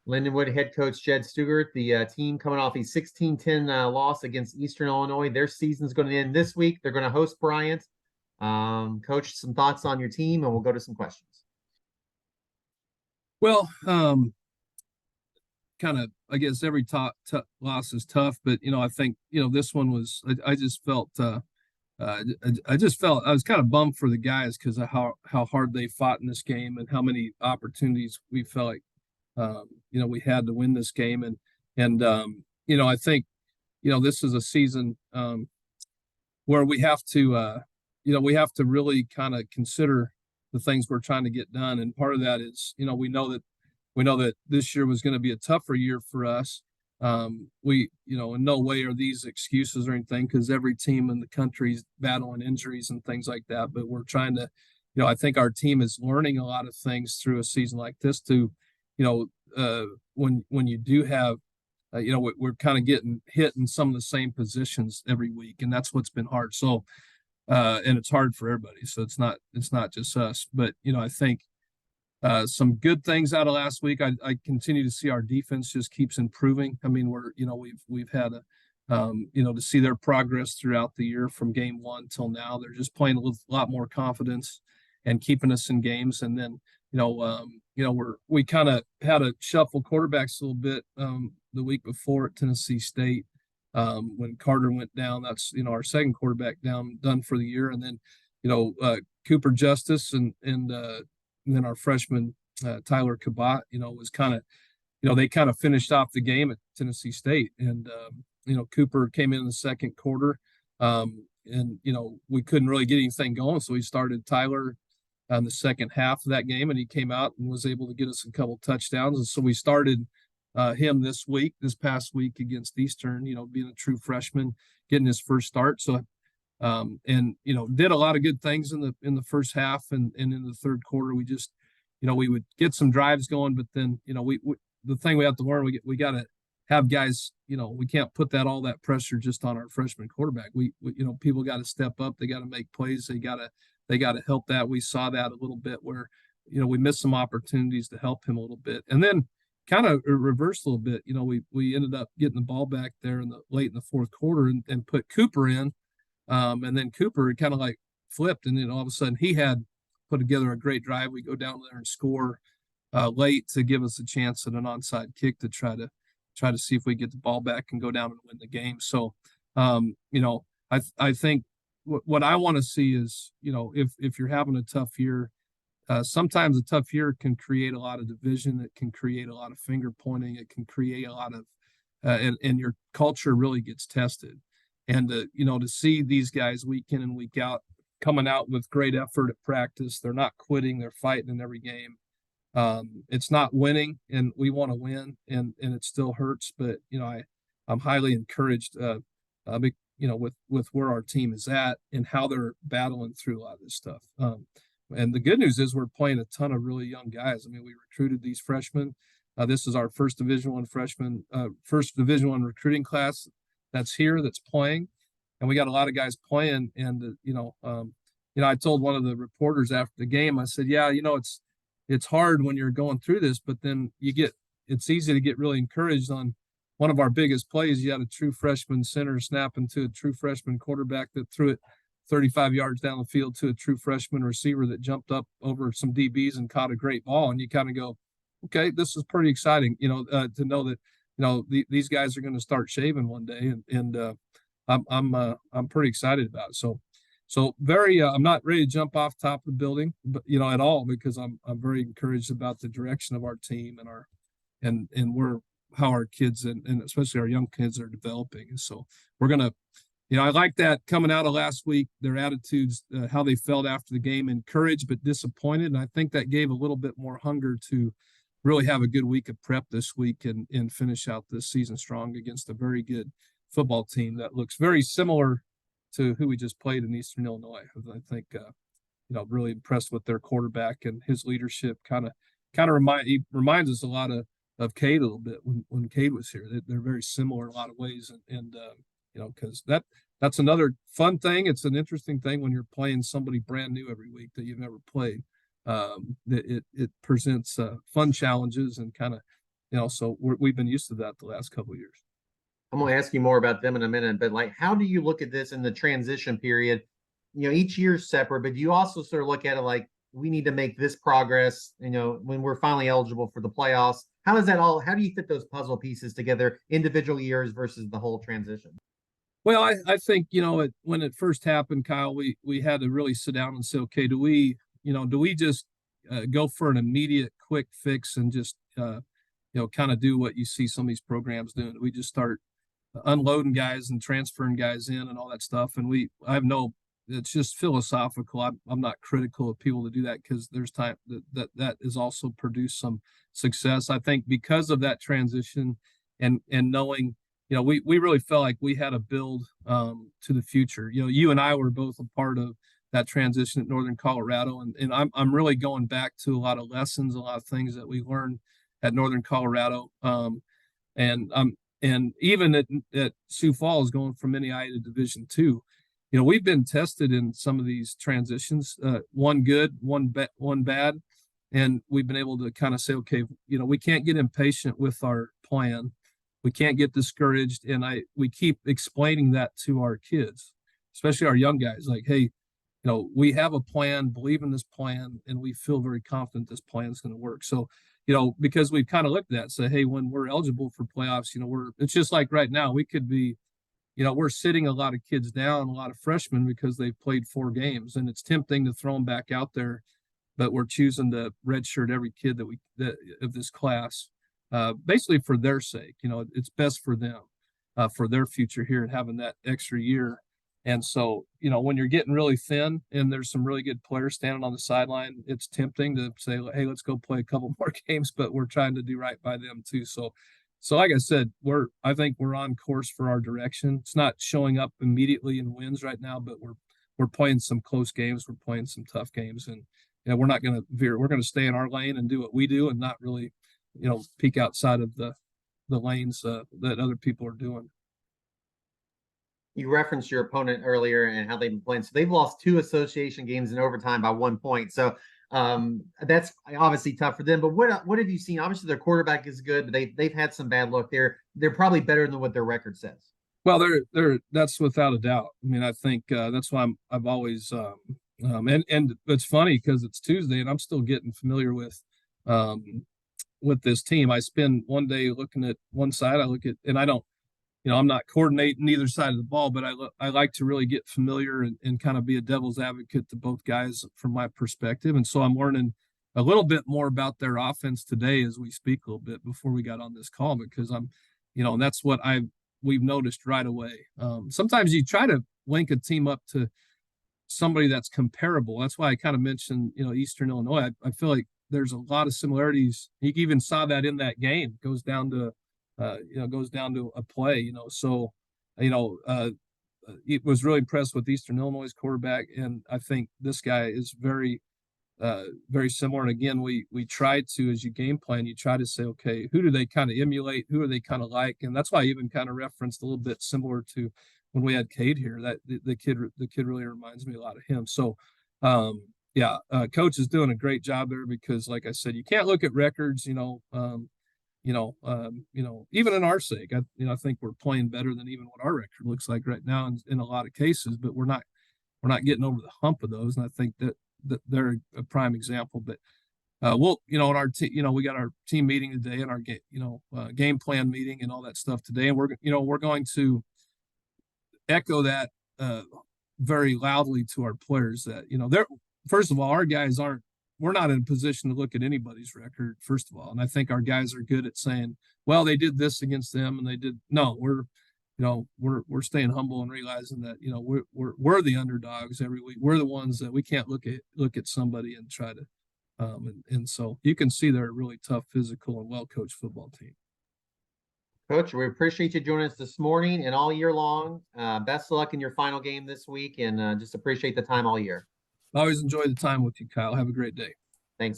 Lindenwood head coach Jed Stugart, the team coming off a 16-10 loss against Eastern Illinois. Their season's going to end this week. They're going to host Bryant. Coach, some thoughts on your team, and we'll go to some questions. Well, kind of, I guess every loss is tough, but I think this one was. I just felt. I just felt I was kind of bummed for the guys because of how hard they fought in this game and how many opportunities we felt like we had to win this game. And I think this is a season where we have to really kind of consider the things we're trying to get done. And part of that is we know that this year was going to be a tougher year for us. In no way are these excuses or anything, because every team in the country is battling injuries and things like that. But we're trying to, I think our team is learning a lot of things through a season like this to, when you do have, we're kind of getting hit in some of the same positions every week, and that's what's been hard. So, and it's hard for everybody. So it's not just us, but I think. Some good things out of last week. I continue to see our defense just keeps improving. I mean, we've had to see their progress throughout the year from game one till now. They're just playing with a lot more confidence and keeping us in games. And then, we kind of had a shuffle quarterbacks a little bit the week before at Tennessee State when Carter went down. That's our second quarterback done for the year, and then Cooper Justice and then our freshman Tyler Kabat, was kind of, they kind of finished off the game at Tennessee State, and Cooper came in the second quarter, and we couldn't really get anything going, so we started Tyler in the second half of that game, and he came out and was able to get us a couple touchdowns, and so we started him this past week against Eastern, being a true freshman, getting his first start, so. Did a lot of good things in the first half, and in the third quarter we just we would get some drives going, but then we the thing we have to learn, we got to have guys, we can't put all that pressure just on our freshman quarterback. We people got to step up, they got to make plays, they got to help that. We saw that a little bit where we missed some opportunities to help him a little bit, and then kind of reversed a little bit. We ended up getting the ball back there late in the fourth quarter and put Cooper in. And then Cooper kind of like flipped, and then all of a sudden he had put together a great drive. We go down there and score late to give us a chance at an onside kick to try to see if we get the ball back and go down and win the game. So, I think what I want to see is, if you're having a tough year, sometimes a tough year can create a lot of division. It can create a lot of finger pointing. It can create a lot of, and your culture really gets tested. And to see these guys week in and week out coming out with great effort at practice, they're not quitting, they're fighting in every game. It's not winning, and we want to win, and it still hurts. But I'm highly encouraged, with where our team is at and how they're battling through a lot of this stuff. And the good news is we're playing a ton of really young guys. I mean, we recruited these freshmen. This is our first Division I recruiting class that's playing, and we got a lot of guys playing. And I told one of the reporters after the game, I said, it's hard when you're going through this, but then it's easy to get really encouraged on one of our biggest plays. You had a true freshman center snap into a true freshman quarterback that threw it 35 yards down the field to a true freshman receiver that jumped up over some DBs and caught a great ball. And you kind of go, okay, this is pretty exciting, to know that these guys are going to start shaving one day, and I'm pretty excited about it. So very, I'm not ready to jump off top of the building, but at all, because I'm very encouraged about the direction of our team and how our kids and especially our young kids are developing. And so we're gonna, I like that coming out of last week, their attitudes, how they felt after the game, encouraged but disappointed, and I think that gave a little bit more hunger to really have a good week of prep this week and finish out this season strong against a very good football team that looks very similar to who we just played in Eastern Illinois. I think, really impressed with their quarterback and his leadership. He reminds us a lot of Cade a little bit when Cade was here. They're very similar in a lot of ways, and because that's another fun thing. It's an interesting thing when you're playing somebody brand new every week that you've never played. It presents fun challenges and kind of So we've been used to that the last couple of years. I'm going to ask you more about them in a minute, but like, how do you look at this in the transition period? Each year's separate, but you also sort of look at it like we need to make this progress, when we're finally eligible for the playoffs. How do you fit those puzzle pieces together, individual years versus the whole transition? Well, I think, when it first happened, Kyle, we had to really sit down and say, okay, do we just go for an immediate quick fix and just, kind of do what you see some of these programs doing? Do we just start unloading guys and transferring guys in and all that stuff? And it's just philosophical. I'm not critical of people to do that because there's time that has also produced some success. I think because of that transition and knowing, we really felt like we had to build to the future. You and I were both a part of that transition at Northern Colorado, and I'm really going back to a lot of lessons, a lot of things that we learned at Northern Colorado, and even at Sioux Falls, going from NAIA to Division II. We've been tested in some of these transitions, one good, one bad, and we've been able to kind of say, okay, we can't get impatient with our plan. We can't get discouraged. And we keep explaining that to our kids, especially our young guys, like, hey, we have a plan, believe in this plan, and we feel very confident this plan is going to work. So, because we've kind of looked at that, say, hey, when we're eligible for playoffs, it's just like right now, we could be, we're sitting a lot of kids down, a lot of freshmen because they've played 4 games, and it's tempting to throw them back out there, but we're choosing to redshirt every kid of this class, basically for their sake. It's best for them, for their future here and having that extra year. And so, when you're getting really thin and there's some really good players standing on the sideline, it's tempting to say, hey, let's go play a couple more games, but we're trying to do right by them too. So like I said, I think we're on course for our direction. It's not showing up immediately in wins right now, but we're playing some close games. We're playing some tough games, and we're not going to veer. We're going to stay in our lane and do what we do, and not really, peek outside of the lanes that other people are doing. You referenced your opponent earlier and how they've been playing. So they've lost 2 association games in overtime by 1 point. So that's obviously tough for them. But what have you seen? Obviously, their quarterback is good, but they've had some bad luck. They're probably better than what their record says. Well, that's without a doubt. I mean, I think that's why I've always and it's funny because it's Tuesday and I'm still getting familiar with this team. I spend one day looking at one side. And I don't. I'm not coordinating either side of the ball, but I like to really get familiar and kind of be a devil's advocate to both guys from my perspective. And so I'm learning a little bit more about their offense today as we speak a little bit before we got on this call, because and that's what we've noticed right away. Sometimes you try to link a team up to somebody that's comparable. That's why I kind of mentioned, Eastern Illinois. I feel like there's a lot of similarities. You even saw that in that game. It goes down to a play, so, it was really impressed with Eastern Illinois' quarterback. And I think this guy is very, very similar. And again, we try to, as you game plan, you try to say, okay, who do they kind of emulate? Who are they kind of like? And that's why I even kind of referenced a little bit similar to when we had Cade here, that the kid really reminds me a lot of him. So, coach is doing a great job there because, like I said, you can't look at records, even in our sake, I think we're playing better than even what our record looks like right now in a lot of cases, but we're not getting over the hump of those. And I think that they're a prime example. But we'll, in our team, we got our team meeting today and our game plan meeting and all that stuff today. And we're going to echo that very loudly to our players that, first of all, our guys we're not in a position to look at anybody's record, first of all. And I think our guys are good at saying, well, they did this against them and they did. No, we're staying humble and realizing that, we're the underdogs every week. We're the ones that we can't look at somebody and try to, and so you can see they're a really tough, physical and well-coached football team. Coach, we appreciate you joining us this morning and all year long. Best of luck in your final game this week, and just appreciate the time all year. I always enjoy the time with you, Kyle. Have a great day. Thanks.